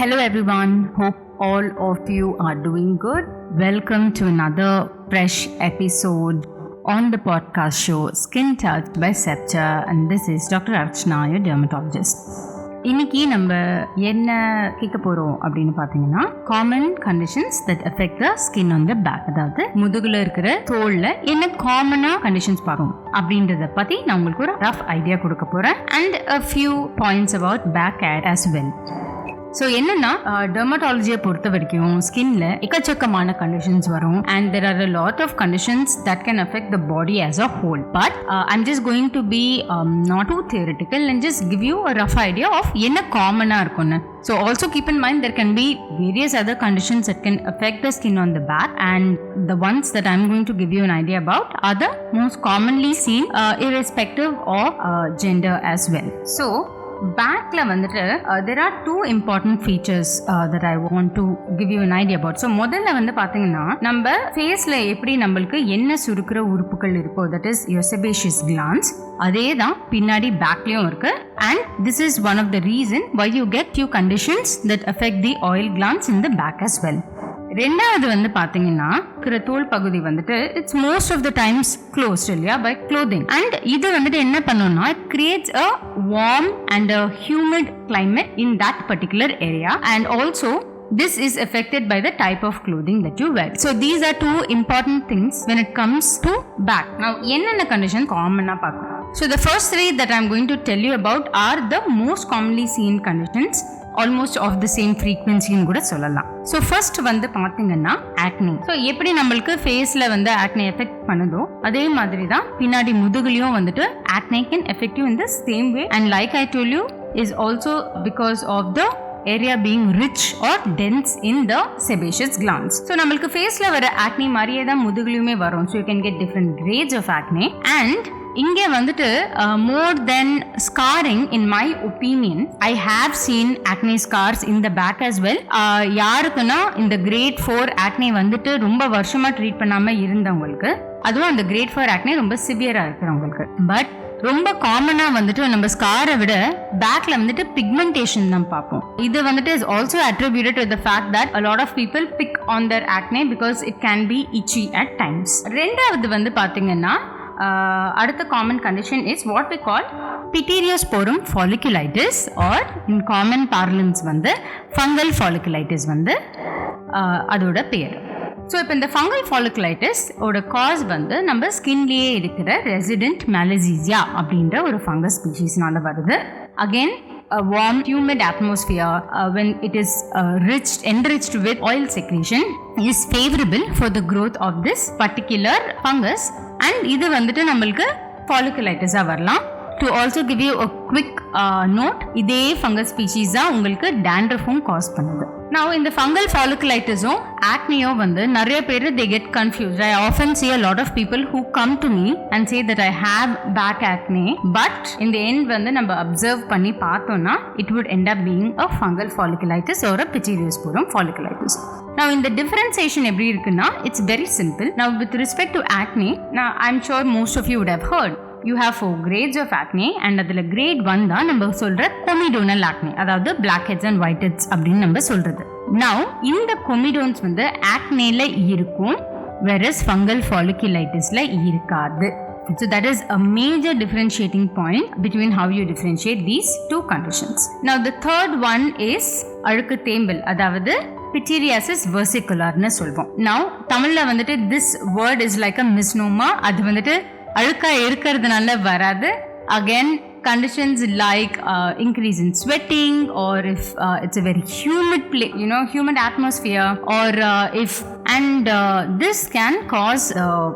Hello everyone, hope all of you are doing good. Welcome to another fresh episode on the podcast show Skin Touch by Skeptre, and this is Dr. Archana, your dermatologist. இன்னைக்கு நம்ம என்ன கேட்க போறோம் அப்படின்னு பாத்தீங்கன்னா common conditions that affect the skin on the back, அதாவது முதுகுல இருக்கிற தோல்ல என்ன காமனா கண்டிஷன்ஸ் பார்க்கணும் அப்படின்றத பத்தி நான் உங்களுக்கு ஒரு ரஃப் ஐடியா கொடுக்க போறேன் and a few points about back hair as well. So என்னன்னா டெர்மட்டாலஜியை பொறுத்த வரைக்கும் ஸ்கின்ல எக்கச்சக்கமான கண்டிஷன்ஸ் வரும் and there are a lot of conditions that can affect the body as a whole. But I'm just going to be not too theoretical and just give you a rough idea of என்ன காமனாக இருக்கும்னு. So also keep in mind there can be various other conditions that can affect the skin on the back, and the ones that I'm going to give you an idea about are the most commonly seen irrespective of gender as well. So பேக்ல வந்துட்டு there are two important features that I want to give you an idea about. So முதல்ல வந்து பாத்தீங்கன்னா நம்ம ஃபேஸ்ல எப்படி நம்மளுக்கு என்ன சுருக்குற உறுப்புகள் இருக்கோ, that is your sebaceous glands, அதே தான் பின்னாடி பேக்லயும் இருக்கு. And this is one of the reason why you get few conditions that affect the oil glands in the back as well. ரெண்டாவது வந்து பாத்தீங்கன்னா தோல் பகுதி வந்துட்டு it's most of the times closed இல்லையா பை க்ளோதிங். அண்ட் இது வந்துட்டு என்ன பண்ணணும்னா it creates a warm and a humid climate in that particular area, and also this is affected by the type of clothing that you wear. So these are two important things when it comes to back. Now என்னென்ன condition காமனா பார்க்கலாம். So the first three that I'm going to tell you about are the most commonly seen conditions, almost of the same frequency ன்னு கூட சொல்லலாம். So first வந்து பாத்தீங்கன்னா acne. So எப்படி நம்மளுக்கு ஃபேஸ்ல வந்து acne எஃபெக்ட் பண்ணுதோ அதே மாதிரி தான் பின்னாடி முதுகுலயும் வந்துட்டு acne can affect you in the same way, and like I told you is also because of the area being rich or dense in the sebaceous glands. So நம்மளுக்கு ஃபேஸ்ல வர acne மாதிரியே தான் முதுகுலயுமே வரும். So you can get different grades of acne, and இங்க வந்துட்டு more than scarring, in my opinion I have seen acne scars in the back as well. யாருக்குன்னா இந்த grade 4 acne வந்துட்டு ரொம்ப வருஷமா ட்ரீட் பண்ணாம இருந்தவங்களுக்கு, அதுவும் அந்த grade 4 acne ரொம்ப சிவியரா இருக்கிறவங்களுக்கு. பட் ரொம்ப காமனா வந்துட்டு நம்ம ஸ்காரை விட பேக்ல வந்துட்டு பிக்மெண்டேஷன் தான் பார்ப்போம். இது வந்துட்டு is also attributed to the fact that a lot of people pick on their acne because it can be itchy at times. ரெண்டாவது வந்து பாத்தீங்கன்னா அடுத்த common condition is what we call pityriasporum folliculitis, or in common parlance வந்து fungal folliculitis வந்து அதோட பேர். So இப்போ இந்த ஃபங்கல் ஃபாலிகுலைட்டிஸ் ஓட காஸ் வந்து நம்ம ஸ்கின்லேயே இருக்கிற ரெசிடென்ட் மேலசீசியா அப்படின்ற ஒரு ஃபங்கஸ் ஸ்பீஷீஸ்னால வருது. Again a warm humid atmosphere when it is enriched with oil secretion is favorable for the growth of this particular fungus, and இது வந்துட்டு நம்மளுக்கு folliculitis வரலாம். To also give you a quick note, இதே fungus species தான் உங்களுக்கு dandruffum cause பண்ணுது. Now in the fungal folliculitis acne வந்து நிறைய பேர் they get confused. I often see a lot of people who come to me and say that I have back acne, but in the end வந்து நம்ம observe பண்ணி பார்த்தோம்னா it would end up being a fungal folliculitis or a pityriasporum folliculitis. Now in the differentiation எப்படி இருக்குன்னா it's very simple. Now with respect to acne, now I'm sure most of you would have heard you have 4 grades of acne, and அதுல grade 1 தான் நம்ம சொல்ற comedonal acne, அதாவது black heads and white heads அப்படின்னு நம்ம சொல்றது. Now இந்த comedones வந்து acneல இருக்கும், whereas fungal folliculitisல இருக்காது. So that is a major differentiating point between how you differentiate these two conditions. Now the third one is அழுக்கு தேம்பல், அதாவது pityriasis versicolare சொல்வோம். Now தமிழ்ல வந்துட்டு this word is like a misnomer. அது வந்துட்டு அழுக்கா இருக்கிறதுனால வராது. Again conditions like increase in sweating, or if it's a very humid humid atmosphere, or if and this can cause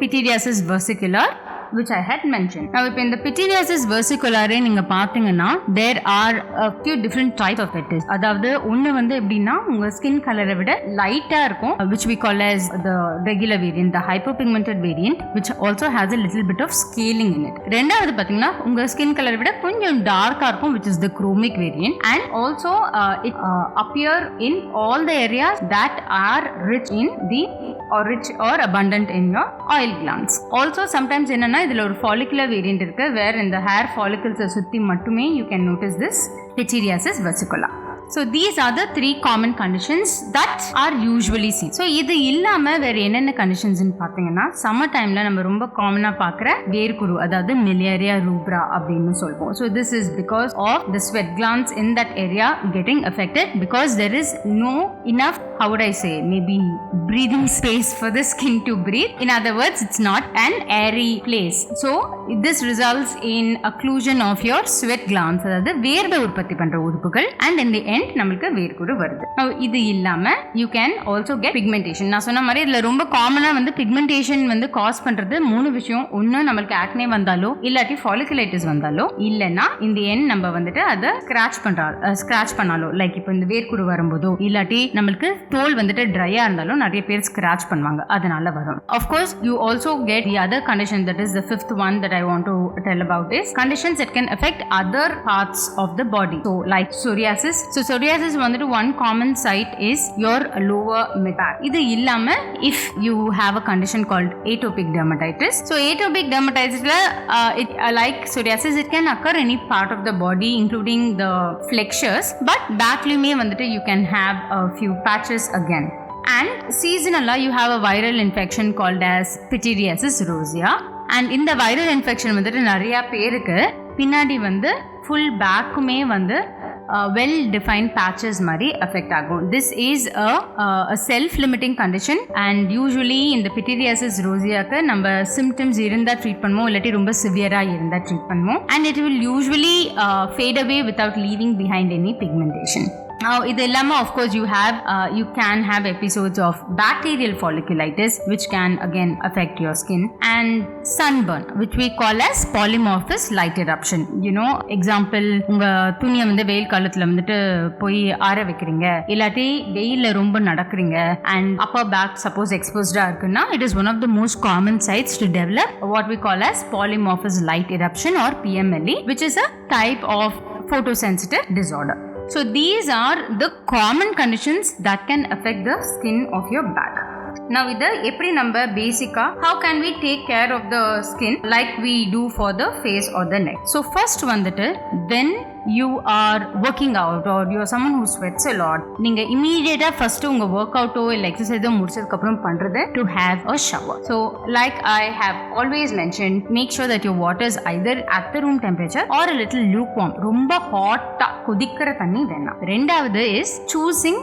pityriasis versicolare, which I had mentioned. Now if in the pityriasis versicolare நீங்க பாத்தீங்கன்னா there are a few different types of it. அதாவது ஒன்னு வந்து எப்படின்னா உங்க skin கலரை விட லைட்டா இருக்கும், which we call as the regular variant, the hypopigmented variant, which also has a little bit of scaling in it. ரெண்டாவது பாத்தீங்கன்னா உங்க ஸ்கின் கலரை விட கொஞ்சம் டார்க்கா இருக்கும், which is the chromic variant, and also it appear in all the areas that are rich or abundant in your oil glands. Also sometimes என்னன்னா இதுல ஒரு follicular variant இருக்கு, where in the hair follicles சுத்தி மட்டுமே you can notice this pityriasis versicolare. So these are the 3 common conditions that are usually seen. So இது இல்லாம வேற என்னென்ன கண்டிஷன்ஸ்னு பாத்தீங்கன்னா சம்மர் டைம்ல நம்ம ரொம்ப காமனா பார்க்குற வேர்க்குரு, அதாவது மிலியாரியா ரூப்ரா அப்படின்னு சொல்லுவோம். So this is because of the sweat glands in that area getting affected because there is no enough, how would I say, maybe breathing space for the skin to breathe. In other words, it's not an airy place. So this results in occlusion of your sweat glands, அதாவது வேர்வை உற்பத்தி பண்ற உறுப்புகள், and in the end நமக்கு வேர்க்குரு வருது. Now இது இல்லாம you can also get pigmentation. நான் சொன்ன மாதிரி இதுல ரொம்ப காமனா வந்து பிக்மெண்டேஷன் வந்து காஸ் பண்றது 3 விஷயம். ஒன்னு நமக்கு ஆக்னே வந்தாலோ இல்லாட்டி ஃபாலிகுலைட்டிஸ் வந்தாலோ இல்லனா in the end நம்ம வந்துட்டு அதை ஸ்கிராச் பண்ணாலோ, லைக் இப்போ இந்த வேர்க்குரு வரும்போதோ இல்லாட்டி நம்மளுக்கு தோல் வந்துட்டு ட்ரையா இருந்தாலும் நிறைய பேர் ஸ்கிராச் பண்ணுவாங்க, அதனால வரும். Of course you also get the other condition, that is the 5th one that I want to tell about is conditions that can affect other parts of the body. So like psoriasis. So psoriasis வந்துட்டு one common site is your lower mid back. இது இல்லாம if you have a condition called atopic dermatitis. So atopic dermatitis like psoriasis, it can occur any part of the body including the flexures, but backlume வந்துட்டு you can have a few patches again. And seasonally you have a viral infection called as pityriasis rosea, and இந்த viral infection வந்துட்டு நிறைய பேருக்கு பின்னாடி வந்து full backமே வந்து well defined patches மாதிரி affect ஆகும். This is a self limiting condition, and usually in the pityriasis roseaக்கு நம்ம symptoms இருந்தா ட்ரீட் பண்ணுவோம், இல்லாட்டி ரொம்ப சிவியரா இருந்தா ட்ரீட் பண்ணுவோம், and it will usually fade away without leaving behind any pigmentation. Now இது இல்லாம of course you can have episodes of bacterial folliculitis which can again affect your skin, and sunburn which we call as polymorphous light eruption. You know, example, உங்க துணியை வந்து வெயில் காலத்துல வந்துட்டு போய் ஆற வைக்கிறீங்க, இல்லாட்டி வெயில்ல ரொம்ப நடக்கிறீங்க and upper back suppose exposedா இருக்குன்னா, it is one of the most common sites to develop what we call as polymorphous light eruption or PMLE, which is a type of photosensitive disorder. So these are the common conditions that can affect the skin of your back. Now இதை எப்படி நம்ம பேசிக்கா how can we take care of the skin like we do for the face or the neck? So first வந்துட்டு when you are working out or you are someone who sweats a lot, நீங்க immediate first உங்க work out இல்ல exercise முடிச்சதுக்கு அப்புறம் பண்றது to have a shower. So like I have always mentioned, make sure that your water is either at the room temperature or a little lukewarm. ரொம்ப hot கொதிக்கிற தண்ணி வேண்டாம். ரெண்டாவது is choosing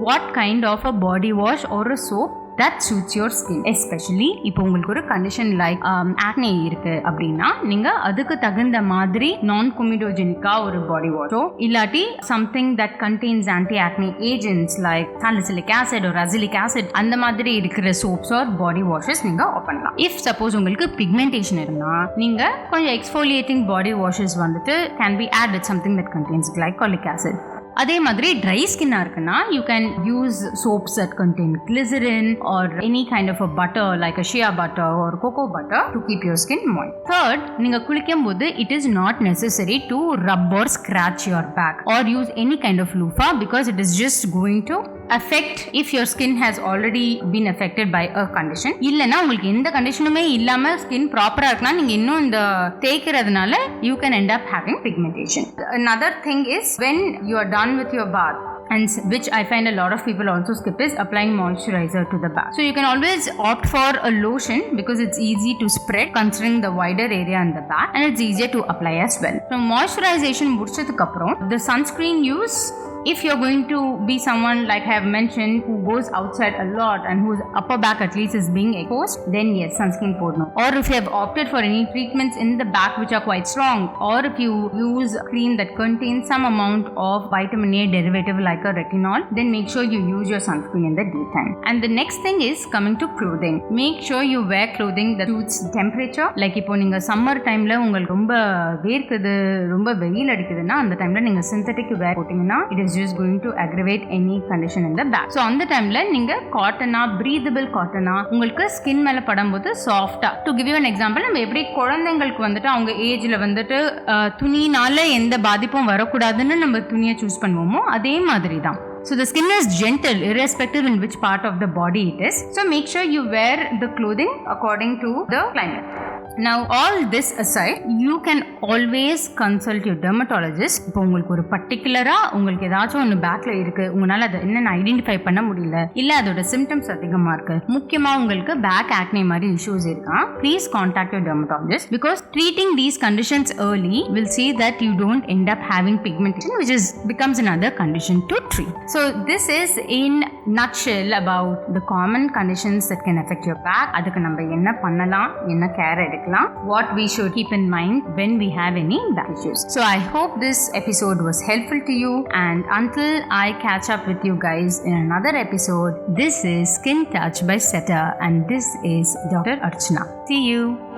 what kind of a body wash or a soap that suits your skin. Especially இப்போ உங்களுக்கு ஒரு condition like acne இருக்கு அப்படின்னா நீங்க அதுக்கு தகுந்த மாதிரி non comedogenic ஒரு body wash இல்லாட்டி something that contains anti acne agents like salicylic acid or azelaic acid அந்த மாதிரி இருக்கிற soaps or body washes நீங்க பண்ணலாம். If suppose உங்களுக்கு pigmentation இருந்தா நீங்க கொஞ்சம் exfoliating body washes வந்துட்டு can be added with something that contains glycolic acid. அதே மாதிரி ட்ரை ஸ்கின்னா இருக்குன்னா you can use soaps that contain glycerin or any kind of a butter like a shea butter or cocoa butter to keep your skin moist. Third, நீங்க குளிக்கும் போது it is not necessary to rub or scratch your back or use any kind of loofah because it is just going to affect if your skin has already been affected by a condition. இல்லனா உங்களுக்கு எந்த கண்டிஷனுமே இல்லாம skin ப்ராப்பரா இருக்குனா நீங்க இன்னும் இந்த தேய்க்கிறதுனால you can end up having pigmentation. Another thing is when you are done with your bath, and which I find a lot of people also skip, is applying moisturizer to the back. So you can always opt for a lotion because it's easy to spread considering the wider area in the back, and it's easier to apply as well. So moisturization முடிச்சதுக்கு அப்புறம் the sunscreen use, if you're going to be someone like I have mentioned who goes outside a lot and whose upper back at least is being exposed, then yes, sunscreen podno. Or if you have opted for any treatments in the back which are quite strong, or if you use a cream that contains some amount of vitamin A derivative like a retinol, then make sure you use your sunscreen in the daytime. And the next thing is coming to clothing. Make sure you wear clothing that suits temperature. Like இப்போ நீங்க summer டைம்ல உங்களுக்கு ரொம்ப வேர்க்குது, ரொம்ப வெயில் அடிக்குதுன்னா அந்த டைம்ல நீங்க சிந்தட்டிக் வேர் போட்டீங்கன்னா it is just going to aggravate any condition in the back. So அந்த டைம்ல நீங்க காட்டனா, breathable காட்டனா உங்களுக்கு ஸ்கின் மேல படும்போது சாஃப்ட்டா. To give you an example, நம்ம எப்படி குழந்தைங்களுக்கு வந்துட்டு அவங்க ஏஜ்ல வந்துட்டு துணினால எந்த பாதிப்பும் வரக்கூடாதுன்னு நம்ம துணியை சூஸ் பண்ணுவோமோ அதே மாதிரி தான். So the skin is gentle irrespective in which part of the body it is. So make sure you wear the clothing according to the climate. Now all this aside, you can always consult your dermatologist. இப்போ உங்களுக்கு ஒரு பர்டிகுலரா உங்களுக்கு ஏதாச்சும் ஒன்று பேக்ல இருக்கு, உங்களால அதை என்னென்ன ஐடென்டிஃபை பண்ண முடியல, இல்ல அதோட சிம்டம்ஸ் அதிகமா இருக்கு, முக்கியமா உங்களுக்கு பேக் ஆக்னே மாதிரி இஷ்யூஸ் இருக்கா, please contact your dermatologist because treating these conditions early will see that you don't end up having pigmentation, which becomes another condition to treat. So this is in nutshell about the common conditions that can affect your back. அதுக்கு நம்ம என்ன பண்ணலாம், என்ன care எடுக்கலாம், what we should keep in mind when we have any back issues. So I hope this episode was helpful to you, and until I catch up with you guys in another episode, this is Skin Touch by Skeptre and this is Dr. Archana. See you.